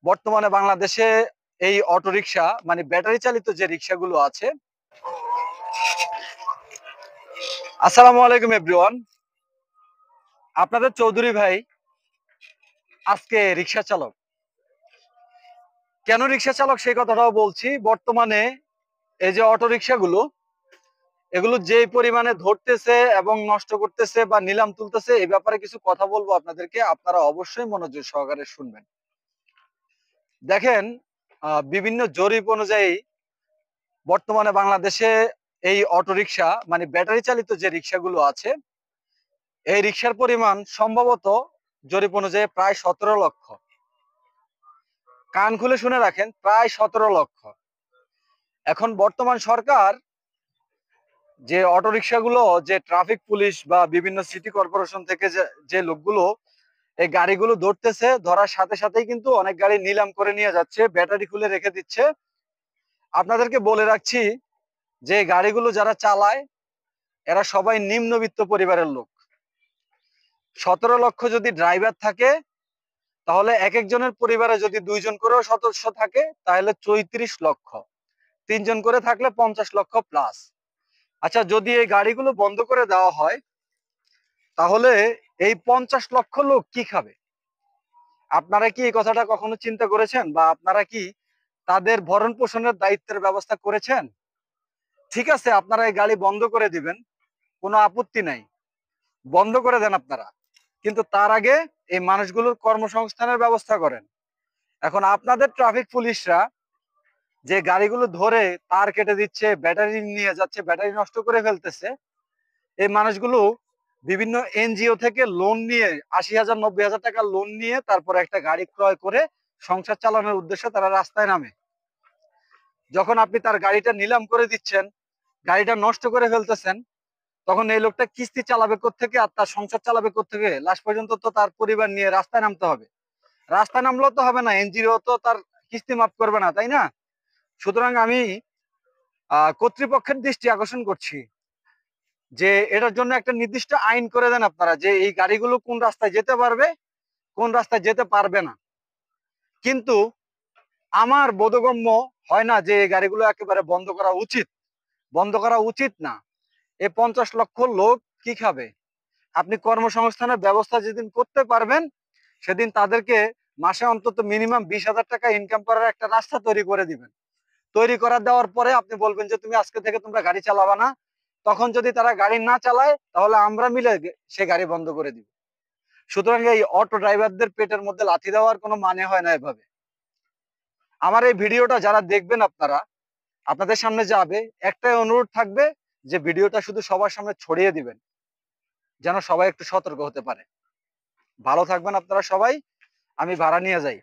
বর্তমানে বাংলাদেশে এই অটোরিকশা মানে ব্যাটারি চালিত যে রিক্সাগুলো আছে। আসসালামু আলাইকুম এভরিওয়ান। আপনাদের চৌধুরী ভাই আজকে রিক্সা চালক। কেন রিক্সা চালক সেই কথাটাও বলছি। বর্তমানে এই যে অটোরিকশাগুলো, এগুলো যেই পরিমাণে ধরতেছে এবং নষ্ট করতেছে বা নিলাম তুলতেছে, এই ব্যাপারে কিছু কথা বলবো আপনাদেরকে। আপনারা অবশ্যই মনোযোগ সহকারে শুনবেন। দেখেন, বিভিন্ন জরিপ অনুযায়ী বর্তমানে বাংলাদেশে এই অটোরিকশা মানে ব্যাটারি চালিত যে রিক্সাগুলো আছে, এই রিক্সার পরিমাণ সম্ভবত জরিপ অনুযায়ী প্রায় 17 লক্ষ। কান খুলে শুনে রাখেন, প্রায় 17 লক্ষ। এখন বর্তমান সরকার যে অটোরিকশাগুলো, যে ট্রাফিক পুলিশ বা বিভিন্ন সিটি কর্পোরেশন থেকে যে লোকগুলো এই গাড়িগুলো ধরতেছে, ধরার সাথে সাথেই কিন্তু অনেক গাড়ি নিলাম করে নিয়ে যাচ্ছে, ব্যাটারি খুলে রেখে দিচ্ছে। আপনাদেরকে বলে রাখছি যে গাড়িগুলো যারা চালায় এরা সবাই নিম্নবিত্ত পরিবারের লোক। 17 লক্ষ যদি ড্রাইভার থাকে, তাহলে এক একজনের পরিবারে যদি 2 জন করেও সদস্য থাকে তাহলে 34 লক্ষ। 3 জন করে থাকলে 50 লক্ষ প্লাস। আচ্ছা, যদি এই গাড়িগুলো বন্ধ করে দেওয়া হয় তাহলে এই 50 লক্ষ লোক কি খাবে? আপনারা কি এই কথাটা কখনো চিন্তা করেছেন, বা আপনারা কি তাদের ভরণ পোষণের দায়িত্বের ব্যবস্থা করেছেন? ঠিক আছে, আপনারা এই গাড়ি বন্ধ করে দিবেন, কোনো আপত্তি নাই, বন্ধ করে দেন আপনারা, কিন্তু তার আগে এই মানুষগুলোর কর্মসংস্থানের ব্যবস্থা করেন। এখন আপনাদের ট্রাফিক পুলিশরা যে গাড়িগুলো ধরে তার কেটে দিচ্ছে, ব্যাটারি নিয়ে যাচ্ছে, ব্যাটারি নষ্ট করে ফেলতেছে, এই মানুষগুলো বিভিন্ন এনজিও থেকে লোন নিয়ে 80,000 90,000 টাকা লোন নিয়ে তারপর একটা গাড়ি ক্রয় করে সংসার চালানোর উদ্দেশ্যে তারা রাস্তায় নামে। যখন আপনি তার গাড়িটা নিলাম করে দিচ্ছেন, গাড়িটা নষ্ট করে ফেলতেছেন, তখন এই লোকটা কিস্তি চালাবে কোত্থেকে আর তার সংসার চালাবে কোত্থেকে? লাস্ট পর্যন্ত তো তার পরিবার নিয়ে রাস্তায় নামতে হবে। রাস্তায় নামলেও তো হবে না, এনজিও তো তার কিস্তি মাফ করবে না, তাই না? সুতরাং আমি কর্তৃপক্ষের দৃষ্টি আকর্ষণ করছি যে এটার জন্য একটা নির্দিষ্ট আইন করে দেন আপনারা, যে এই গাড়িগুলো কোন রাস্তায় যেতে পারবে, কোন রাস্তায় যেতে পারবে না। কিন্তু আমার বোধগম্য হয় না যে এই গাড়িগুলো একেবারে বন্ধ করা উচিত। বন্ধ করা উচিত না। এই 50 লক্ষ লোক কি খাবে? আপনি কর্মসংস্থানের ব্যবস্থা যেদিন করতে পারবেন, সেদিন তাদেরকে মাসে অন্তত মিনিমাম 20,000 টাকা ইনকাম করার একটা রাস্তা তৈরি করে দিবেন। তৈরি করা দেওয়ার পরে আপনি বলবেন যে তুমি আজকে থেকে তোমরা গাড়ি চালাবা না। তখন যদি তারা গাড়ি না চালায় তাহলে আমরা মিলে সে গাড়ি বন্ধ করে দিব। সুতরাং এই অটো ড্রাইভারদের পেটের মধ্যে লাথি দেওয়ার কোনো মানে হয় না এভাবে। আমার এই ভিডিওটা যারা দেখবেন, আপনারা আপনাদের সামনে যাবে, একটাই অনুরোধ থাকবে যে ভিডিওটা শুধু সবার সামনে ছড়িয়ে দিবেন, যেন সবাই একটু সতর্ক হতে পারে। ভালো থাকবেন আপনারা সবাই। আমি ভাড়া নিয়ে যাই।